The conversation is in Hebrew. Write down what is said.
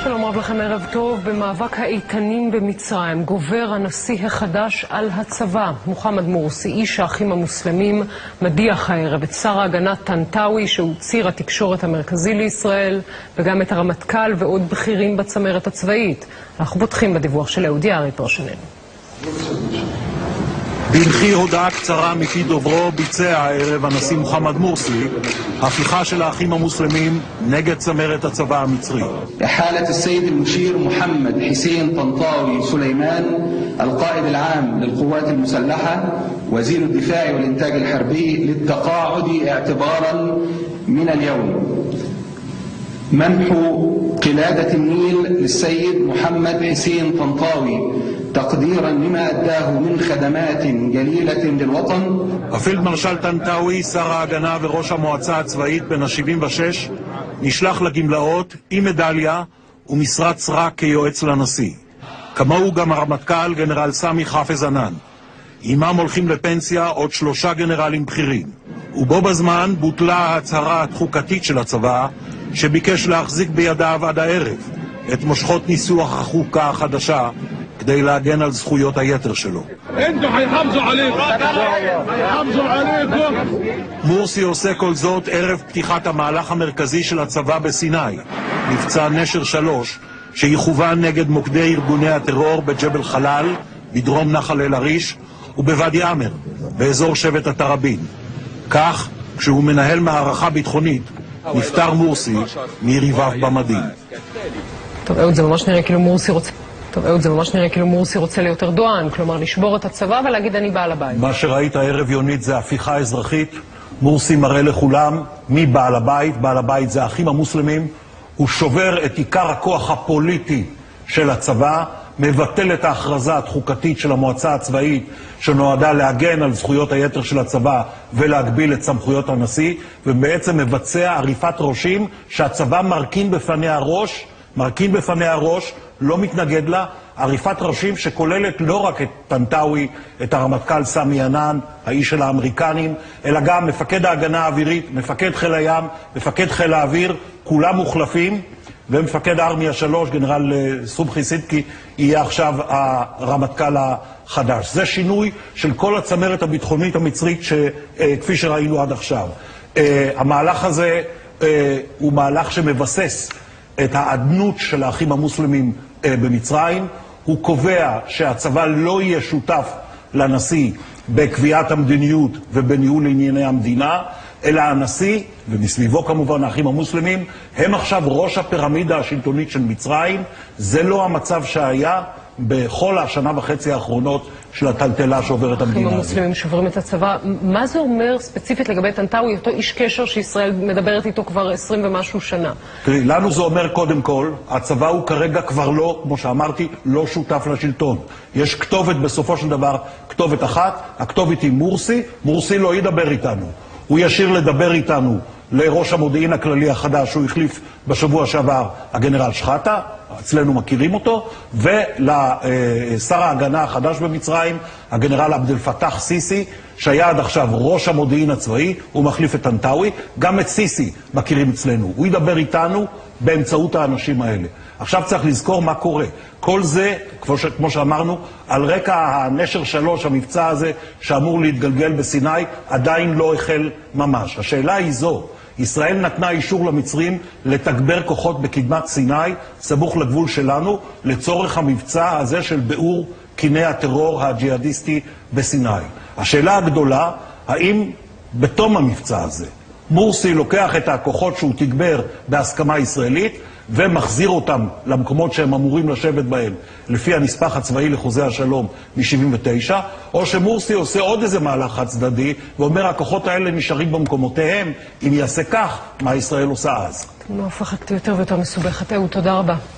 שלום רב לכם, ערב טוב. במאבק האיתנים במצרים גובר הנשיא החדש על הצבא. מוחמד מורסי, איש האחים המוסלמים, מדיח הערב את שר ההגנה טנטאווי, שהוא ציר התקשורת המרכזי לישראל, וגם את הרמטכ"ל ועוד בכירים בצמרת הצבאית. אנחנו פותחים בדיווח של אהוד יערי, פרשננו. במחי הודעה קצרה מפי דוברו ביצע הערב הנשיא מוחמד מורסי הפיכה של האחים המוסלמים נגד צמרת הצבא המצרי. إحالة السيد المشير محمد حسين طنطاوي سليمان القائد العام للقوات المسلحة وزير الدفاع والإنتاج الحربي للتقاعد اعتبارا من اليوم. منح قلادة النيل للسيد محمد حسين طنطاوي تقديرا لما أداه من خدمات جليلة للوطن. הפילד מרשל טנטאווי, שר ההגנה וראש המועצה הצבאית בן ה-76, נשלח לגמלאות עם מדליה ומשרת סרק כיועץ לנשיא. כמוהו גם הרמטכ"ל גנרל סמי חאפז ענן. עימם הולכים לפנסיה עוד 3 גנרלים בכירים. ובו בזמן בוטלה ההצהרה החוקתית של הצבא, שביקש להחזיק בידיו עד הערב את מושכות ניסוח החוקה החדשה כדי להגן על זכויות היתר שלו. מורסי עושה כל זאת ערב פתיחת המהלך המרכזי של הצבא בסיני, מבצע נשר 3, שיכוון נגד מוקדי ארגוני הטרור בג'בל חלל, בדרום נחל אל עריש, ובוואדי עמר, באזור שבט התראבין. כך, כשהוא מנהל מערכה ביטחונית, נפטר מורסי מיריביו במדים. טוב, אהוד, זה ממש נראה כאילו מורסי רוצה להיות ארדואן, כלומר לשבור את הצבא ולהגיד אני בעל הבית. מה שראית הערב יונית זה הפיכה אזרחית. מורסי מראה לכולם מי בעל הבית. בעל הבית זה האחים המוסלמים. הוא שובר את עיקר הכוח הפוליטי של הצבא, מבטל את ההכרזה החוקתית של המועצה הצבאית שנועדה להגן על זכויות היתר של הצבא ולהגביל את סמכויות הנשיא, ובעצם מבצע עריפת ראשים שהצבא מרכין בפניה ראש, לא מתנגד לה, עריפת ראשים שכוללת לא רק את טנטאווי, את הרמטכ"ל סמי ענן, האיש של האמריקנים, אלא גם מפקד ההגנה האווירית, מפקד חיל הים, מפקד חיל האוויר, כולם מוחלפים, ומפקד הארמיה 3, גנרל סובחי סידקי, יהיה עכשיו הרמטכ"ל החדש. זה שינוי של כל הצמרת הביטחונית המצרית כפי שראינו עד עכשיו. המהלך הזה הוא מהלך שמבסס את העדנות של האחים המוסלמים במצרים. הוא קובע שהצבא לא יהיה שותף לנשיא בקביעת המדיניות ובניהול ענייני המדינה, אלא הנשיא, ומסביבו כמובן האחים המוסלמים, הם עכשיו ראש הפירמידה השלטונית של מצרים. זה לא המצב שהיה בכל השנה וחצי האחרונות של הטלטלה שעוברת המדינה הזאת. האחים המוסלמים שוברים את הצבא. מה זה אומר ספציפית לגבי טנטאווי, אותו איש קשר שישראל מדברת איתו כבר 20 ומשהו שנה? תראי, לנו זה אומר קודם כל, הצבא הוא כרגע כבר לא, כמו שאמרתי, לא שותף לשלטון. יש כתובת בסופו של דבר, כתובת אחת, הכתובת היא מורסי. מורסי לא ידבר איתנו. הוא ישיר לדבר איתנו לראש המודיעין הכללי החדש, שהוא החליף בשבוע שעבר, הגנרל שחטה, אצלנו מכירים אותו, ולשר ההגנה החדש במצרים, הגנרל עבד אל פתח סיסי, שהיה עד עכשיו ראש המודיעין הצבאי, הוא מחליף את טנטאווי, גם את סיסי מכירים אצלנו. הוא ידבר איתנו באמצעות האנשים האלה. עכשיו צריך לזכור מה קורה. כל זה, כמו שאמרנו, על רקע הנשר 3, המבצע הזה שאמור להתגלגל בסיני, עדיין לא החל ממש. השאלה היא זו, ישראל נתנה אישור למצרים לתגבר כוחות בקדמת סיני, סמוך לגבול שלנו, לצורך המבצע הזה של ביעור קיני הטרור הג'יהאדיסטי בסיני. השאלה הגדולה, האם בתום המבצע הזה, מורסי לוקח את הכוחות שהוא תגבר בהסכמה ישראלית, ומחזיר אותם למקומות שהם אמורים לשבת בהם, לפי הנספח הצבאי לחוזה השלום מ-79, או שמורסי עושה עוד איזה מהלך חד צדדי, ואומר, הכוחות האלה נשארים במקומותיהם, אם יעשה כך, מה ישראל עושה אז? תמונה הופכת יותר ויותר מסובכת. אהוד, תודה רבה.